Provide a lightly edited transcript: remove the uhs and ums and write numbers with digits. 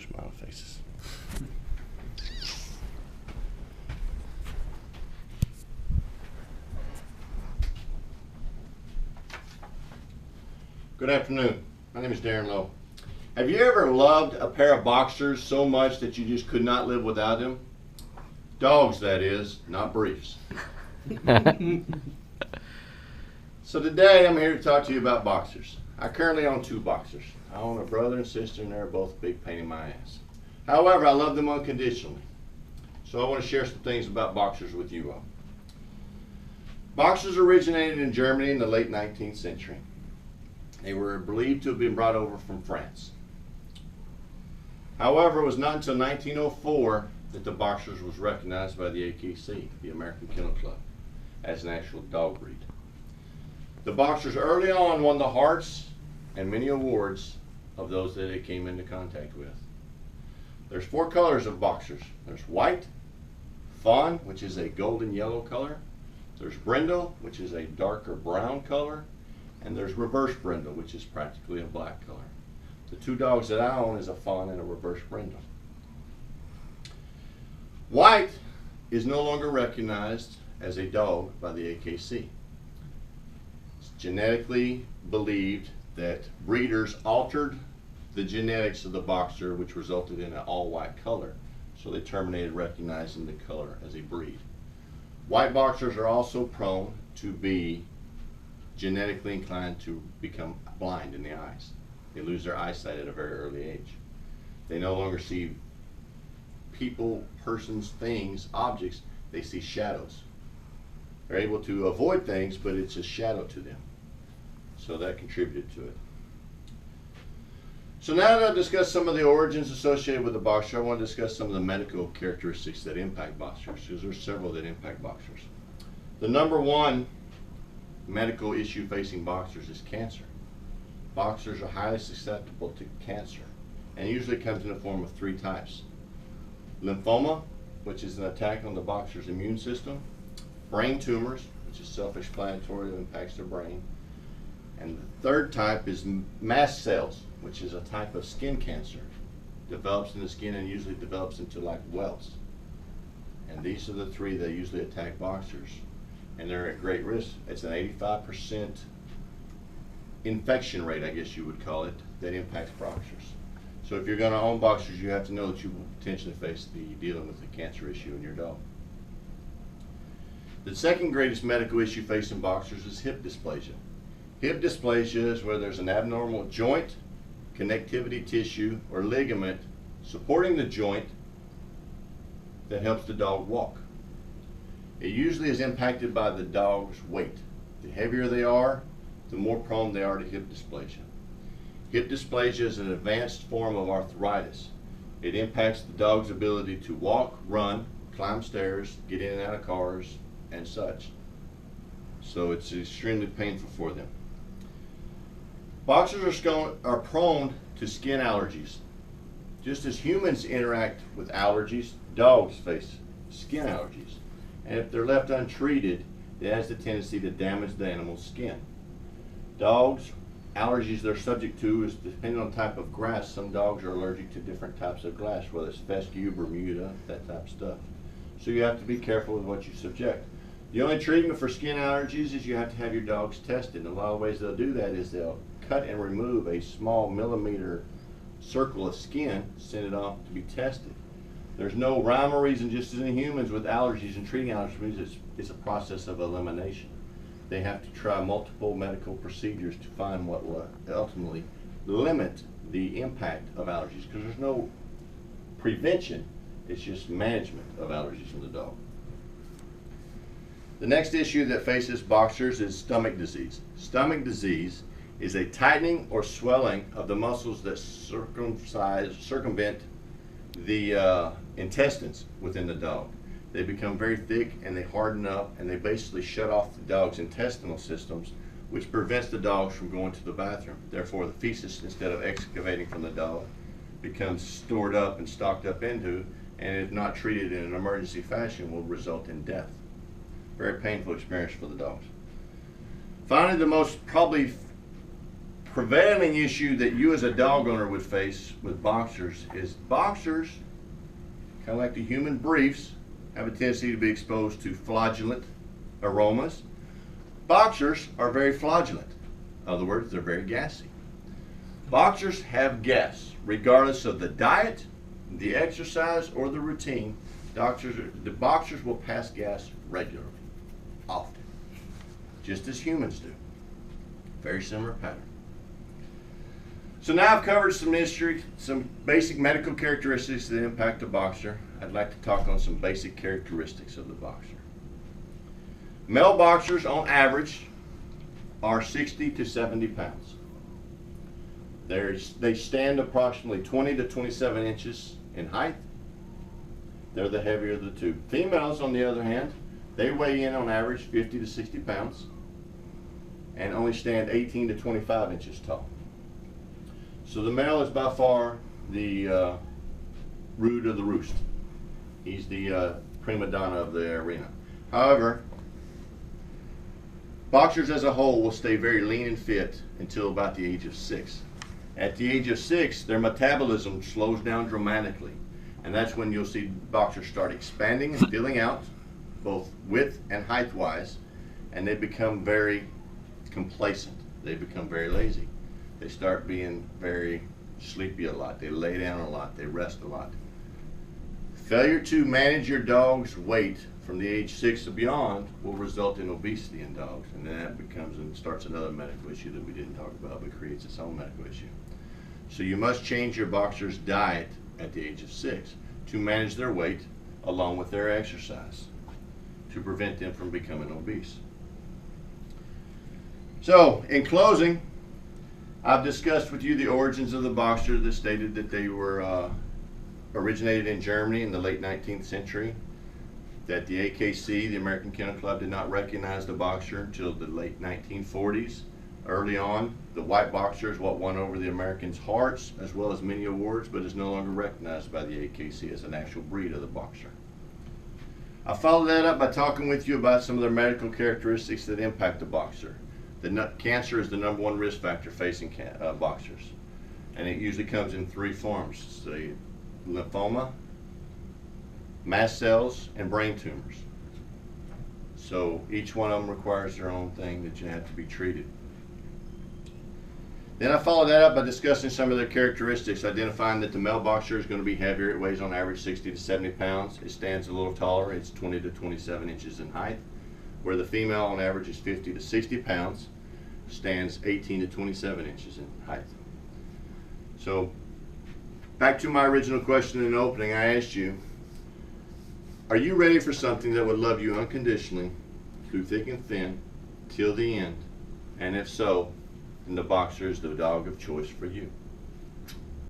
your smiling faces. Good afternoon. My name is Darren Lowe. Have you ever loved a pair of boxers so much that you just could not live without them? Dogs, that is, not briefs. So today I'm here to talk to you about boxers. I currently own 2 boxers. I own a brother and sister, and they're both a big pain in my ass. However, I love them unconditionally. So I want to share some things about boxers with you all. Boxers originated in Germany in the late 19th century. They were believed to have been brought over from France. However, it was not until 1904 that the boxers was recognized by the AKC, the American Kennel Club, as an actual dog breed. The boxers early on won the hearts and many awards of those that they came into contact with. There's 4 colors of boxers. There's white, fawn, which is a golden yellow color. There's brindle, which is a darker brown color. And there's reverse brindle, which is practically a black color. The 2 dogs that I own is a fawn and a reverse brindle. White is no longer recognized as a dog by the AKC. It's genetically believed that breeders altered the genetics of the boxer, which resulted in an all-white color. So they terminated recognizing the color as a breed. White boxers are also prone to be genetically inclined to become blind in the eyes. They lose their eyesight at a very early age. They no longer see people, persons, things, objects. They see shadows. They're able to avoid things, but it's a shadow to them. So that contributed to it. So now that I've discussed some of the origins associated with the boxer, I want to discuss some of the medical characteristics that impact boxers, because there's several that impact boxers. The number 1 medical issue facing boxers is cancer. Boxers are highly susceptible to cancer, and usually comes in the form of 3 types. Lymphoma, which is an attack on the boxer's immune system. Brain tumors, which is self-explanatory, that impacts their brain. And the 3rd type is mast cells, which is a type of skin cancer. Develops in the skin and usually develops into like welts. And these are the 3 that usually attack boxers. And they're at great risk. It's an 85% infection rate, I guess you would call it, that impacts boxers. So if you're going to own boxers, you have to know that you will potentially face dealing with a cancer issue in your dog. The second greatest medical issue facing boxers is hip dysplasia. Hip dysplasia is where there's an abnormal joint, connectivity tissue, or ligament supporting the joint that helps the dog walk. It usually is impacted by the dog's weight. The heavier they are, the more prone they are to hip dysplasia. Hip dysplasia is an advanced form of arthritis. It impacts the dog's ability to walk, run, climb stairs, get in and out of cars, and such. So it's extremely painful for them. Boxers are prone to skin allergies. Just as humans interact with allergies, dogs face skin allergies. And if they're left untreated, it has the tendency to damage the animal's skin. Dogs, allergies they're subject to is depending on the type of grass. Some dogs are allergic to different types of grass, whether it's fescue, Bermuda, that type of stuff. So you have to be careful with what you subject. The only treatment for skin allergies is you have to have your dogs tested. And a lot of ways they'll do that is they'll cut and remove a small millimeter circle of skin, send it off to be tested. There's no rhyme or reason, just as in humans with allergies and treating allergies, it's a process of elimination. They have to try multiple medical procedures to find what will ultimately limit the impact of allergies, because there's no prevention, it's just management of allergies in the dog. The next issue that faces boxers is stomach disease. Stomach disease is a tightening or swelling of the muscles that circumvent the intestines within the dog. They become very thick and they harden up, and they basically shut off the dog's intestinal systems, which prevents the dogs from going to the bathroom. Therefore, the feces, instead of excavating from the dog, becomes stored up and stocked up into, and if not treated in an emergency fashion, will result in death. Very painful experience for the dogs. Finally, the most probably prevailing issue that you as a dog owner would face with boxers is boxers, kind of like the human briefs, have a tendency to be exposed to flagellant aromas. Boxers are very flagellant. In other words, they're very gassy. Boxers have gas, regardless of the diet, the exercise, or the routine. The boxers will pass gas regularly, often, just as humans do. Very similar pattern. So now I've covered some history, some basic medical characteristics that impact a boxer. I'd like to talk on some basic characteristics of the boxer. Male boxers, on average, are 60 to 70 pounds. They stand approximately 20 to 27 inches in height. They're the heavier of the two. Females, on the other hand, they weigh in on average 50 to 60 pounds and only stand 18 to 25 inches tall. So the male is by far the root of the roost. He's the prima donna of the arena. However, boxers as a whole will stay very lean and fit until about the age of 6. At the age of 6, their metabolism slows down dramatically, and that's when you'll see boxers start expanding and filling out, both width and height-wise, and they become very complacent. They become very lazy. They start being very sleepy a lot. They lay down a lot. They rest a lot. Failure to manage your dog's weight from the age 6 and beyond will result in obesity in dogs, and then that becomes and starts another medical issue that we didn't talk about, but creates its own medical issue. So you must change your boxer's diet at the age of 6 to manage their weight along with their exercise to prevent them from becoming obese. So, in closing, I've discussed with you the origins of the boxer that stated that they were originated in Germany in the late 19th century, that the AKC, the American Kennel Club, did not recognize the boxer until the late 1940s. Early on, the white boxer is what won over the Americans' hearts as well as many awards, but is no longer recognized by the AKC as an actual breed of the boxer. I followed that up by talking with you about some of their medical characteristics that impact the boxer. Cancer is the #1 risk factor facing boxers, and it usually comes in 3 forms: the lymphoma, mast cells, and brain tumors. So each one of them requires their own thing that you have to be treated. Then I followed that up by discussing some of their characteristics, identifying that the male boxer is going to be heavier. It weighs on average 60 to 70 pounds. It stands a little taller. It's 20 to 27 inches in height, where the female on average is 50 to 60 pounds, stands 18 to 27 inches in height. So back to my original question in the opening, I asked you, are you ready for something that would love you unconditionally through thick and thin till the end? And if so, then the boxer is the dog of choice for you.